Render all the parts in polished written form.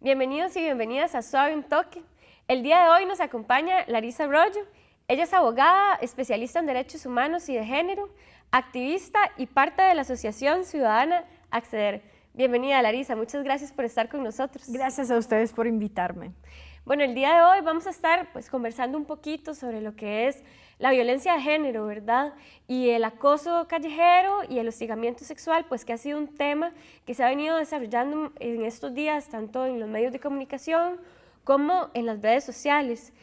Bienvenidos y bienvenidas a Suave un Toque. El día de hoy nos acompaña Larisa Arroyo. Ella es abogada, especialista en derechos humanos y de género, activista y parte de la Asociación Ciudadana Acceder. Bienvenida, Larisa, muchas gracias por estar con nosotros. Gracias a ustedes por invitarme. Bueno, el día de hoy vamos a estar conversando un poquito sobre lo que es la violencia de género, ¿verdad? Y el acoso callejero y el hostigamiento sexual, que ha sido un tema que se ha venido desarrollando en estos días, tanto en los medios de comunicación como en las redes sociales.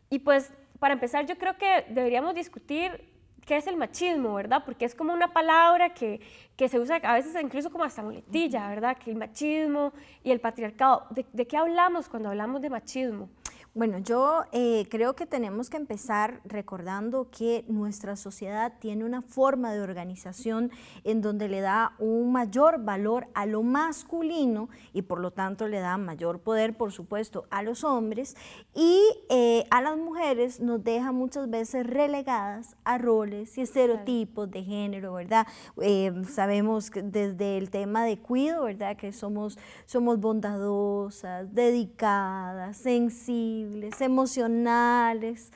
Y para empezar, yo creo que deberíamos discutir qué es el machismo, ¿verdad? Porque es como una palabra que se usa a veces incluso como hasta muletilla, ¿verdad? Que el machismo y el patriarcado, ¿de qué hablamos cuando hablamos de machismo? Bueno, yo creo que tenemos que empezar recordando que nuestra sociedad tiene una forma de organización en donde le da un mayor valor a lo masculino y por lo tanto le da mayor poder, por supuesto, a los hombres y a las mujeres nos deja muchas veces relegadas a roles y estereotipos de género, ¿verdad? Sabemos que desde el tema de cuido, ¿verdad? Que somos bondadosas, dedicadas, sensibles, emocionales,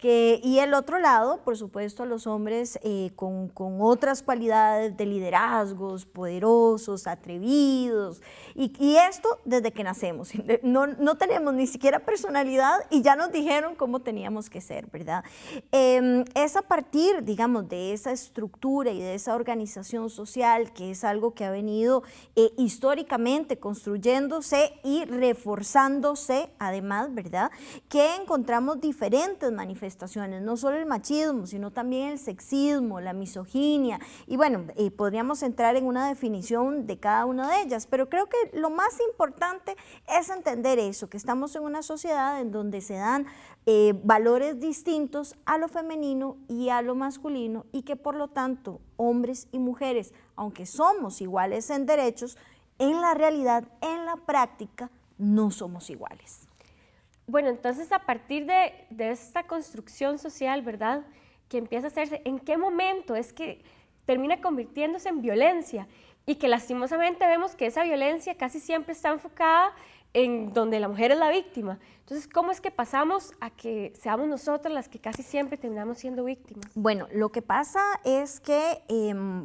y el otro lado, por supuesto, a los hombres con otras cualidades de liderazgos, poderosos, atrevidos, y esto desde que nacemos. No tenemos ni siquiera personalidad y ya nos dijeron cómo teníamos que ser, ¿verdad? Es a partir, digamos, de esa estructura y de esa organización social, que es algo que ha venido históricamente construyéndose y reforzándose, además, ¿verdad?, que encontramos diferentes manifestaciones, no solo el machismo, sino también el sexismo, la misoginia, y bueno, podríamos entrar en una definición de cada una de ellas, pero creo que lo más importante es entender eso, que estamos en una sociedad en donde se dan valores distintos a lo femenino y a lo masculino, y que por lo tanto hombres y mujeres, aunque somos iguales en derechos, en la realidad, en la práctica, no somos iguales. Bueno, entonces a partir de esta construcción social, ¿verdad?, que empieza a hacerse, ¿en qué momento es que termina convirtiéndose en violencia? Y que lastimosamente vemos que esa violencia casi siempre está enfocada en donde la mujer es la víctima. Entonces, ¿cómo es que pasamos a que seamos nosotras las que casi siempre terminamos siendo víctimas? Bueno, lo que pasa es que,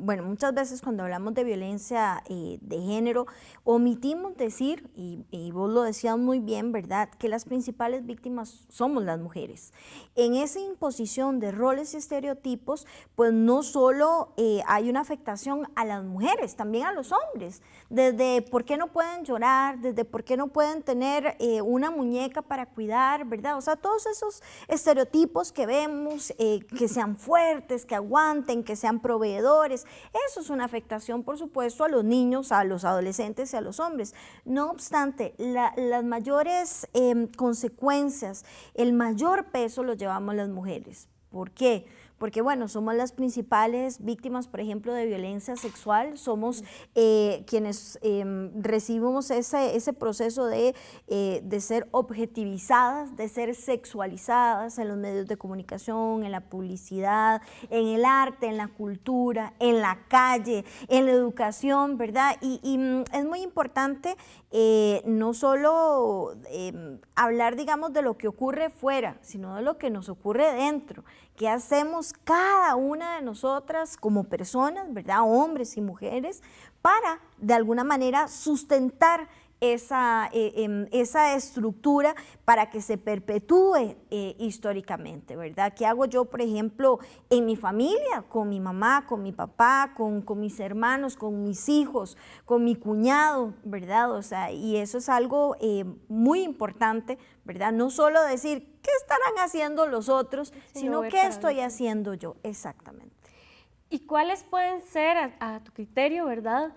bueno, muchas veces cuando hablamos de violencia de género, omitimos decir, y vos lo decías muy bien, ¿verdad?, que las principales víctimas somos las mujeres. En esa imposición de roles y estereotipos, pues no solo hay una afectación a las mujeres, también a los hombres, desde por qué no pueden llorar, desde por qué no pueden tener una muñeca para cuidar, ¿verdad? O sea, todos esos estereotipos que vemos, que sean fuertes, que aguanten, que sean proveedores, eso es una afectación, por supuesto, a los niños, a los adolescentes y a los hombres. No obstante, las mayores consecuencias, el mayor peso lo llevamos las mujeres. ¿Por qué? Porque, bueno, somos las principales víctimas, por ejemplo, de violencia sexual, somos quienes recibimos ese proceso de ser objetivizadas, de ser sexualizadas en los medios de comunicación, en la publicidad, en el arte, en la cultura, en la calle, en la educación, ¿verdad? Y es muy importante no solo hablar, digamos, de lo que ocurre fuera, sino de lo que nos ocurre dentro. ¿Qué hacemos cada una de nosotras como personas, ¿verdad?, hombres y mujeres, para de alguna manera sustentar esa estructura para que se perpetúe históricamente, ¿verdad? ¿Qué hago yo, por ejemplo, en mi familia, con mi mamá, con mi papá, con mis hermanos, con mis hijos, con mi cuñado, ¿verdad? O sea, y eso es algo muy importante, ¿verdad? No solo decir qué estarán haciendo los otros, sino qué estoy haciendo yo, exactamente. ¿Y cuáles pueden ser, a tu criterio, ¿verdad?,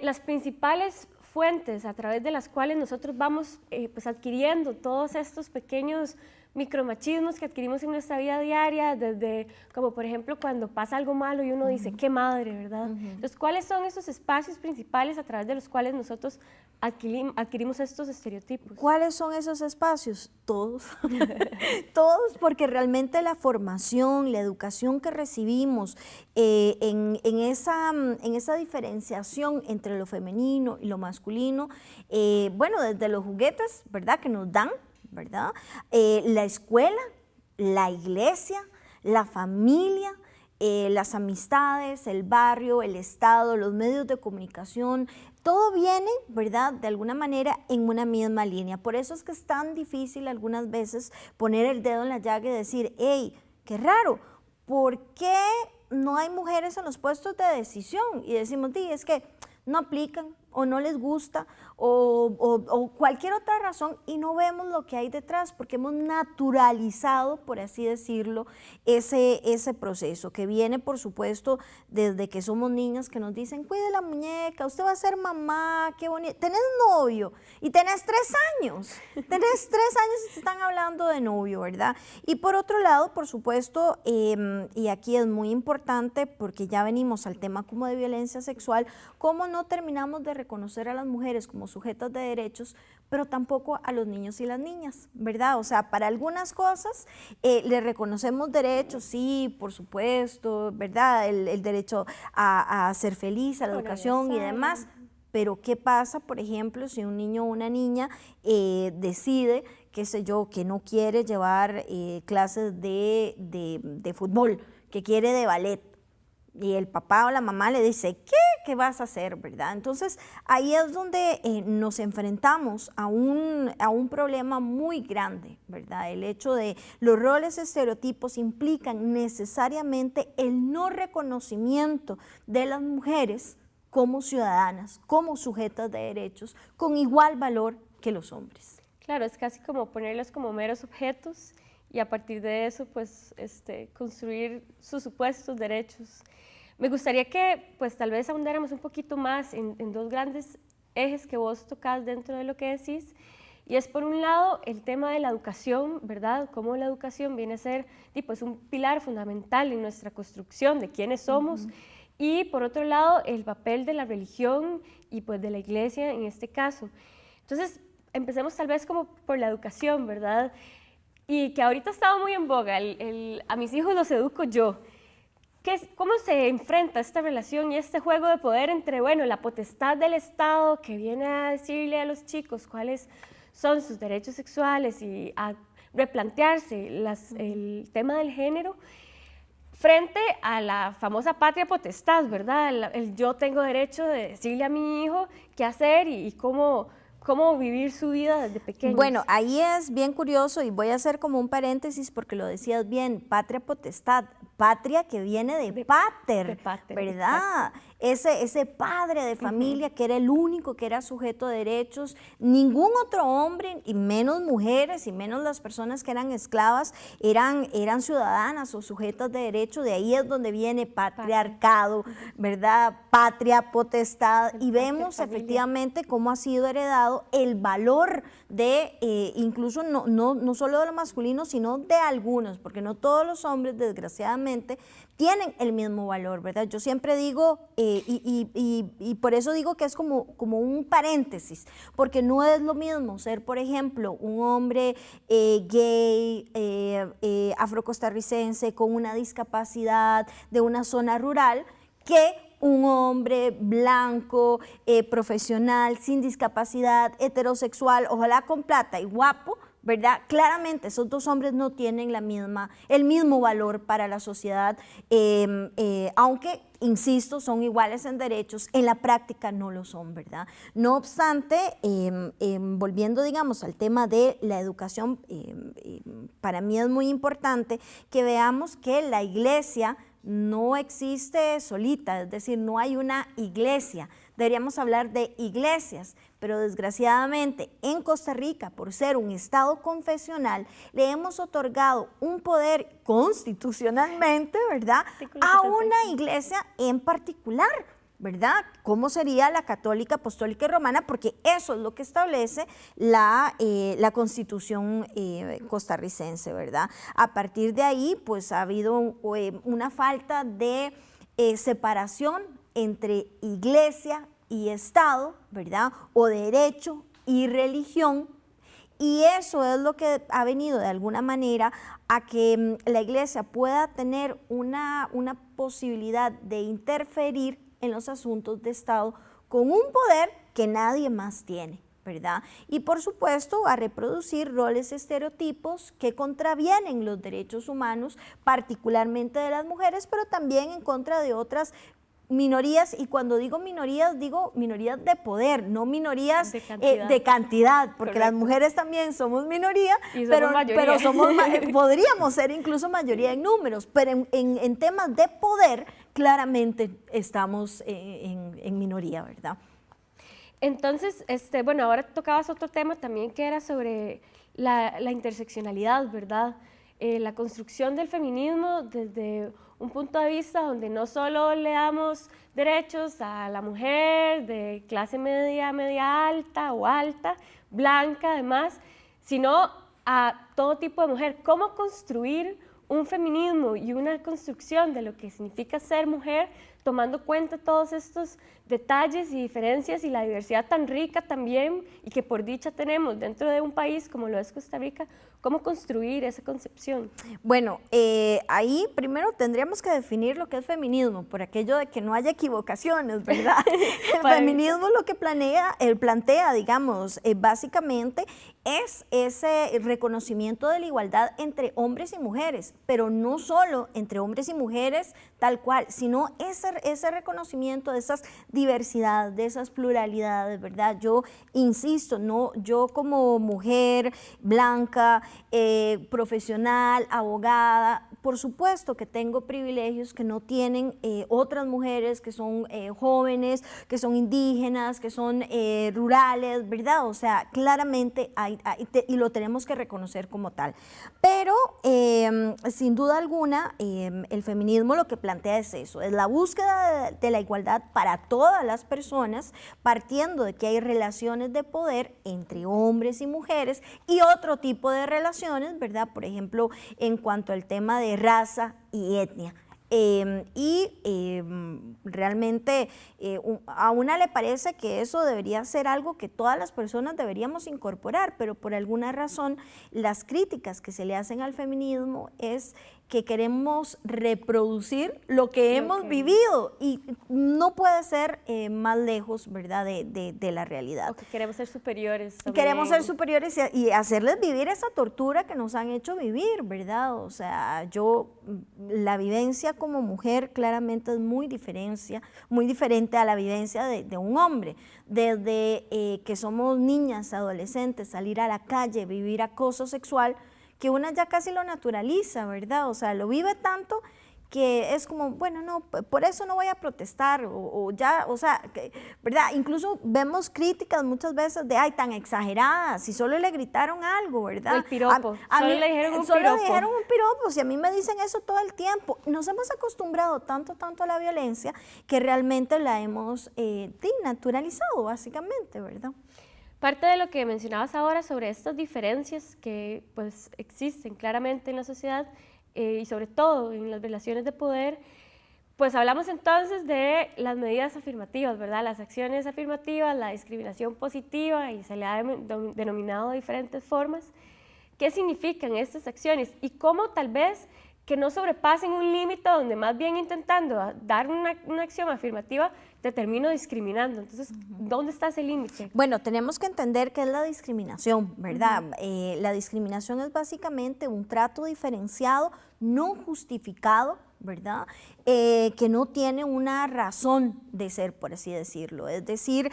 las principales fuentes a través de las cuales nosotros vamos adquiriendo todos estos pequeños micromachismos que adquirimos en nuestra vida diaria, desde como por ejemplo cuando pasa algo malo y uno dice, qué madre, ¿verdad? Entonces, ¿cuáles son esos espacios principales a través de los cuales nosotros adquirimos estos estereotipos. ¿Cuáles son esos espacios? Todos, todos, porque realmente la formación, la educación que recibimos en esa diferenciación entre lo femenino y lo masculino, bueno, desde los juguetes, ¿verdad?, que nos dan, ¿verdad?, la escuela, la iglesia, la familia, las amistades, el barrio, el Estado, los medios de comunicación, todo viene, ¿verdad?, de alguna manera en una misma línea. Por eso es que es tan difícil algunas veces poner el dedo en la llaga y decir, hey, qué raro, ¿por qué no hay mujeres en los puestos de decisión? Y decimos, es que no aplican o no les gusta o cualquier otra razón y no vemos lo que hay detrás porque hemos naturalizado, por así decirlo, ese proceso que viene, por supuesto, desde que somos niñas que nos dicen, cuide la muñeca, usted va a ser mamá, qué bonito, tenés novio y tenés 3 años, tenés 3 años y te están hablando de novio, ¿verdad? Y por otro lado, por supuesto, y aquí es muy importante porque ya venimos al tema como de violencia sexual, cómo no terminamos de reconocer a las mujeres como sujetas de derechos, pero tampoco a los niños y las niñas, ¿verdad? O sea, para algunas cosas le reconocemos derechos, sí, por supuesto, ¿verdad? El derecho a ser feliz, a la educación y demás, pero ¿qué pasa, por ejemplo, si un niño o una niña decide, qué sé yo, que no quiere llevar clases de fútbol, que quiere de ballet? Y el papá o la mamá le dice, ¿qué vas a hacer, verdad? Entonces, ahí es donde nos enfrentamos a un problema muy grande, ¿verdad? El hecho de los roles estereotipos implican necesariamente el no reconocimiento de las mujeres como ciudadanas, como sujetas de derechos, con igual valor que los hombres. Claro, es casi como ponerlos como meros objetos y a partir de eso, pues, construir sus supuestos derechos. Me gustaría que, pues, tal vez ahondáramos un poquito más en 2 grandes ejes que vos tocás dentro de lo que decís, y es por un lado el tema de la educación, ¿verdad? Cómo la educación viene a ser, pues, un pilar fundamental en nuestra construcción de quiénes somos, y por otro lado el papel de la religión y pues de la iglesia en este caso. Entonces, empecemos tal vez como por la educación, ¿verdad? Y que ahorita ha estado muy en boga, a mis hijos los educo yo. ¿Cómo se enfrenta esta relación y este juego de poder entre, bueno, la potestad del Estado que viene a decirle a los chicos cuáles son sus derechos sexuales y a replantearse el tema del género, frente a la famosa patria potestad, ¿verdad? El yo tengo derecho de decirle a mi hijo qué hacer y cómo vivir su vida desde pequeños? Bueno, ahí es bien curioso y voy a hacer como un paréntesis porque lo decías bien, patria potestad, patria que viene de pater, ¿verdad? Ese padre de familia que era el único que era sujeto de derechos, ningún otro hombre, y menos mujeres, y menos las personas que eran esclavas, eran ciudadanas o sujetas de derecho, de ahí es donde viene patriarcado, ¿verdad? Patria, potestad, y vemos efectivamente cómo ha sido heredado el valor de, incluso no solo de lo masculino, sino de algunos, porque no todos los hombres, desgraciadamente, tienen el mismo valor, ¿verdad? Yo siempre digo, y por eso digo que es como un paréntesis, porque no es lo mismo ser, por ejemplo, un hombre gay, afrocostarricense, con una discapacidad de una zona rural, que un hombre blanco, profesional, sin discapacidad, heterosexual, ojalá con plata y guapo, ¿verdad? Claramente esos 2 hombres no tienen el mismo valor para la sociedad, aunque, insisto, son iguales en derechos, en la práctica no lo son, ¿verdad? No obstante, volviendo, digamos, al tema de la educación, para mí es muy importante que veamos que la iglesia no existe solita, es decir, no hay una iglesia. Deberíamos hablar de iglesias, pero desgraciadamente en Costa Rica, por ser un estado confesional, le hemos otorgado un poder constitucionalmente, ¿verdad?, a una iglesia en particular, ¿verdad? ¿Cómo sería la católica, apostólica y romana? Porque eso es lo que establece la Constitución costarricense, ¿verdad? A partir de ahí, pues ha habido una falta de separación entre iglesia y Estado, ¿verdad? O derecho y religión. Y eso es lo que ha venido de alguna manera a que la Iglesia pueda tener una posibilidad de interferir en los asuntos de Estado con un poder que nadie más tiene, ¿verdad? Y por supuesto a reproducir roles estereotipos que contravienen los derechos humanos, particularmente de las mujeres, pero también en contra de otras minorías, y cuando digo minorías de poder, no minorías de cantidad, porque correcto, las mujeres también somos minoría, pero podríamos ser incluso mayoría en números, pero en temas de poder claramente estamos en minoría, ¿verdad? Entonces, bueno, ahora tocabas otro tema también que era sobre la interseccionalidad, ¿verdad? La construcción del feminismo desde un punto de vista donde no solo le damos derechos a la mujer de clase media, media alta o alta, blanca además, sino a todo tipo de mujer. ¿Cómo construir un feminismo y una construcción de lo que significa ser mujer, tomando cuenta todos estos detalles y diferencias y la diversidad tan rica también y que por dicha tenemos dentro de un país como lo es Costa Rica? ¿Cómo construir esa concepción? Bueno, ahí primero tendríamos que definir lo que es feminismo, por aquello de que no haya equivocaciones, ¿verdad? El feminismo lo que plantea, digamos, básicamente es ese reconocimiento de la igualdad entre hombres y mujeres, pero no solo entre hombres y mujeres tal cual, sino ese reconocimiento de esas diversidades, de esas pluralidades, ¿verdad? Yo insisto, no, yo como mujer blanca, profesional, abogada, por supuesto que tengo privilegios que no tienen otras mujeres que son jóvenes, que son indígenas, que son rurales, ¿verdad? O sea, claramente y lo tenemos que reconocer como tal. Pero sin duda alguna, el feminismo lo que plantea es eso, es la búsqueda de la igualdad para todas las personas, partiendo de que hay relaciones de poder entre hombres y mujeres y otro tipo de relaciones, ¿verdad? Por ejemplo, en cuanto al tema de raza y etnia. Realmente a una le parece que eso debería ser algo que todas las personas deberíamos incorporar, pero por alguna razón las críticas que se le hacen al feminismo es que queremos reproducir lo que hemos vivido y no puede ser más lejos, ¿verdad?, de la realidad. O que queremos ser superiores también. Queremos ser superiores y hacerles vivir esa tortura que nos han hecho vivir, ¿verdad? O sea, la vivencia como mujer claramente es muy diferente a la vivencia de un hombre. Desde que somos niñas, adolescentes, salir a la calle, vivir acoso sexual, que una ya casi lo naturaliza, ¿verdad? O sea, lo vive tanto que es como, bueno, no, por eso no voy a protestar, o ya, o sea, ¿verdad? Incluso vemos críticas muchas veces de, ay, tan exageradas, si solo le gritaron algo, ¿verdad? El piropo, solo le dijeron un piropo. Solo le dijeron un piropo, si a mí me dicen eso todo el tiempo. Nos hemos acostumbrado tanto a la violencia que realmente la hemos naturalizado, básicamente, ¿verdad? Parte de lo que mencionabas ahora sobre estas diferencias que pues existen claramente en la sociedad y sobre todo en las relaciones de poder, pues hablamos entonces de las medidas afirmativas, ¿verdad? Las acciones afirmativas, la discriminación positiva, y se le ha denominado de diferentes formas. ¿Qué significan estas acciones y cómo tal vez que no sobrepasen un límite donde más bien intentando dar una acción afirmativa te termino discriminando? Entonces, ¿dónde está ese límite? Bueno, tenemos que entender qué es la discriminación, ¿verdad? La discriminación es básicamente un trato diferenciado, no justificado, ¿verdad? Que no tiene una razón de ser, por así decirlo. Es decir,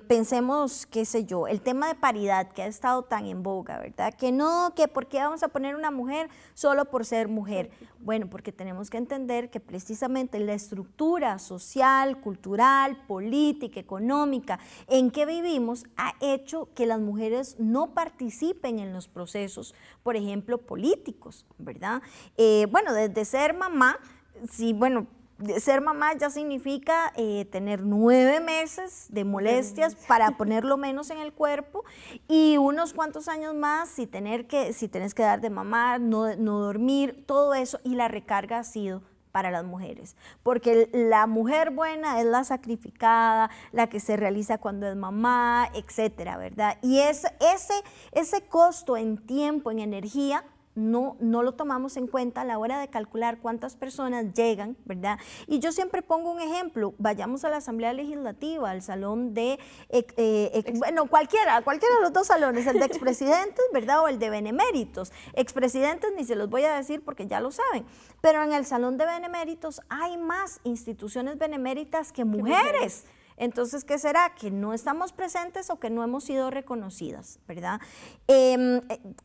pensemos, qué sé yo, el tema de paridad que ha estado tan en boga, ¿verdad? Que no, que por qué vamos a poner una mujer solo por ser mujer. Bueno, porque tenemos que entender que precisamente la estructura social, cultural, política, económica en que vivimos ha hecho que las mujeres no participen en los procesos, por ejemplo, políticos, ¿verdad? Bueno, desde ser mamá, sí, bueno, ser mamá ya significa tener 9 meses de molestias para ponerlo menos en el cuerpo y unos cuantos años más si tenés que dar de mamar, no dormir, todo eso, y la recarga ha sido para las mujeres, porque la mujer buena es la sacrificada, la que se realiza cuando es mamá, etcétera, ¿verdad? Y ese costo en tiempo, en energía, no lo tomamos en cuenta a la hora de calcular cuántas personas llegan, ¿verdad? Y yo siempre pongo un ejemplo, vayamos a la Asamblea Legislativa, al salón de, bueno, cualquiera de los dos salones, el de expresidentes, ¿verdad? O el de beneméritos. Expresidentes ni se los voy a decir porque ya lo saben, pero en el salón de beneméritos hay más instituciones beneméritas que mujeres. Entonces, ¿qué será? Que no estamos presentes o que no hemos sido reconocidas, ¿verdad?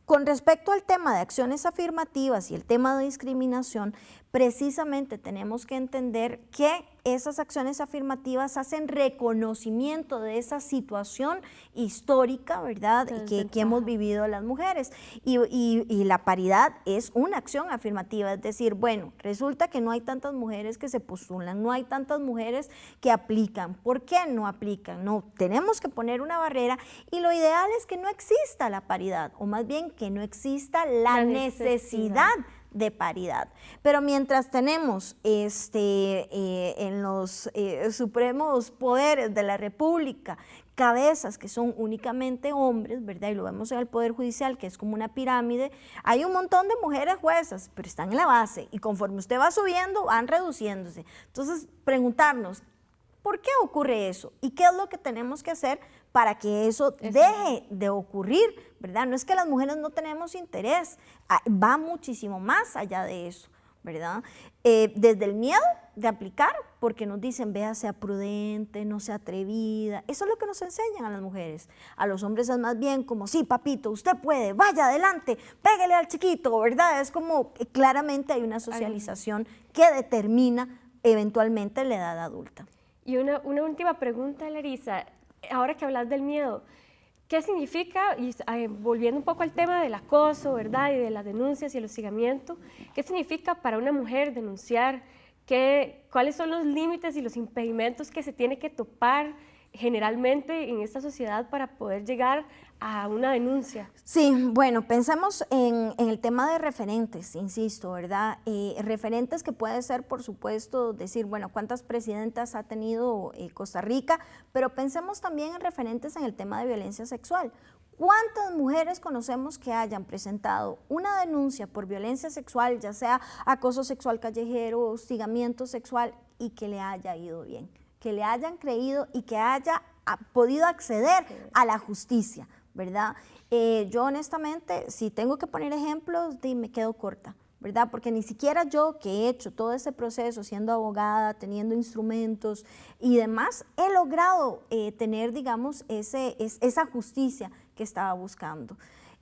Con respecto al tema de acciones afirmativas y el tema de discriminación, precisamente tenemos que entender que esas acciones afirmativas hacen reconocimiento de esa situación histórica, ¿verdad?, que hemos vivido las mujeres. Y la paridad es una acción afirmativa, es decir, bueno, resulta que no hay tantas mujeres que se postulan, no hay tantas mujeres que aplican. ¿Por qué no aplican? No, tenemos que poner una barrera y lo ideal es que no exista la paridad, o más bien que no exista la necesidad de paridad. Pero mientras tenemos en los supremos poderes de la República cabezas que son únicamente hombres, ¿verdad? Y lo vemos en el Poder Judicial, que es como una pirámide, hay un montón de mujeres juezas, pero están en la base y conforme usted va subiendo, van reduciéndose. Entonces, preguntarnos, ¿por qué ocurre eso? ¿Y qué es lo que tenemos que hacer para que eso deje de ocurrir, ¿verdad? No es que las mujeres no tenemos interés, va muchísimo más allá de eso, ¿verdad? Desde el miedo de aplicar, porque nos dicen, vea, sea prudente, no sea atrevida, eso es lo que nos enseñan a las mujeres. A los hombres es más bien como, sí, papito, usted puede, vaya adelante, pégale al chiquito, ¿verdad? Es como, claramente hay una socialización que determina eventualmente la edad adulta. Y una última pregunta, Larisa. Ahora que hablas del miedo, ¿qué significa, y volviendo un poco al tema del acoso, ¿verdad?, y de las denuncias y el hostigamiento, qué significa para una mujer denunciar? ¿Cuáles son los límites y los impedimentos que se tiene que topar generalmente en esta sociedad para poder llegar a una denuncia? Sí, bueno, pensemos en el tema de referentes, insisto, ¿verdad? Referentes que puede ser, por supuesto, decir, bueno, ¿cuántas presidentas ha tenido Costa Rica? Pero pensemos también en referentes en el tema de violencia sexual. ¿Cuántas mujeres conocemos que hayan presentado una denuncia por violencia sexual, ya sea acoso sexual callejero, hostigamiento sexual, y que le haya ido bien? Que le hayan creído y que haya podido acceder a la justicia, ¿verdad? Yo honestamente, si tengo que poner ejemplos, me quedo corta, ¿verdad? Porque ni siquiera yo, que he hecho todo ese proceso siendo abogada, teniendo instrumentos y demás, he logrado tener, digamos, esa justicia que estaba buscando.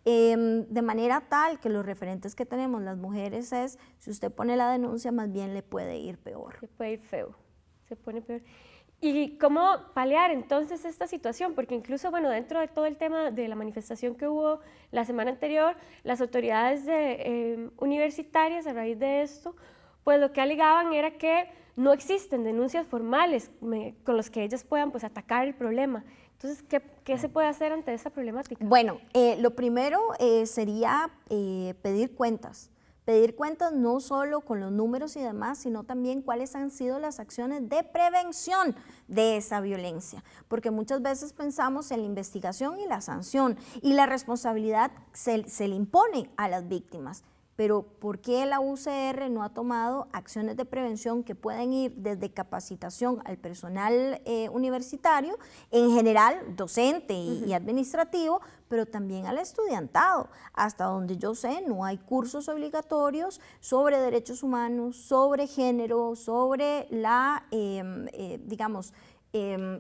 De manera tal que los referentes que tenemos las mujeres es, si usted pone la denuncia, más bien le puede ir peor. Se puede ir feo, se pone peor. ¿Y cómo paliar entonces esta situación? Porque incluso, bueno, dentro de todo el tema de la manifestación que hubo la semana anterior, las autoridades universitarias a raíz de esto, pues lo que alegaban era que no existen denuncias formales con las que ellas puedan pues atacar el problema. Entonces, ¿qué se puede hacer ante esa problemática? Bueno, lo primero sería pedir cuentas. Pedir cuentas no solo con los números y demás, sino también cuáles han sido las acciones de prevención de esa violencia. Porque muchas veces pensamos en la investigación y la sanción, y la responsabilidad se le impone a las víctimas. Pero ¿por qué la UCR no ha tomado acciones de prevención que pueden ir desde capacitación al personal universitario, en general docente y administrativo, pero también al estudiantado? Hasta donde yo sé, no hay cursos obligatorios sobre derechos humanos, sobre género, sobre la, digamos,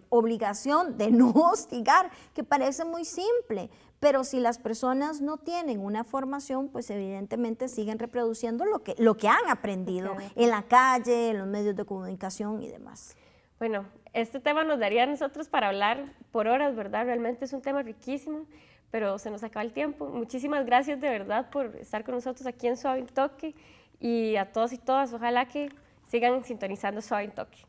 obligación de no hostigar, que parece muy simple. Pero si las personas no tienen una formación, pues evidentemente siguen reproduciendo lo que han aprendido en la calle, en los medios de comunicación y demás. Bueno, este tema nos daría a nosotros para hablar por horas, ¿verdad? Realmente es un tema riquísimo, pero se nos acaba el tiempo. Muchísimas gracias de verdad por estar con nosotros aquí en Suave en Toque, y a todos y todas, ojalá que sigan sintonizando Suave en Toque.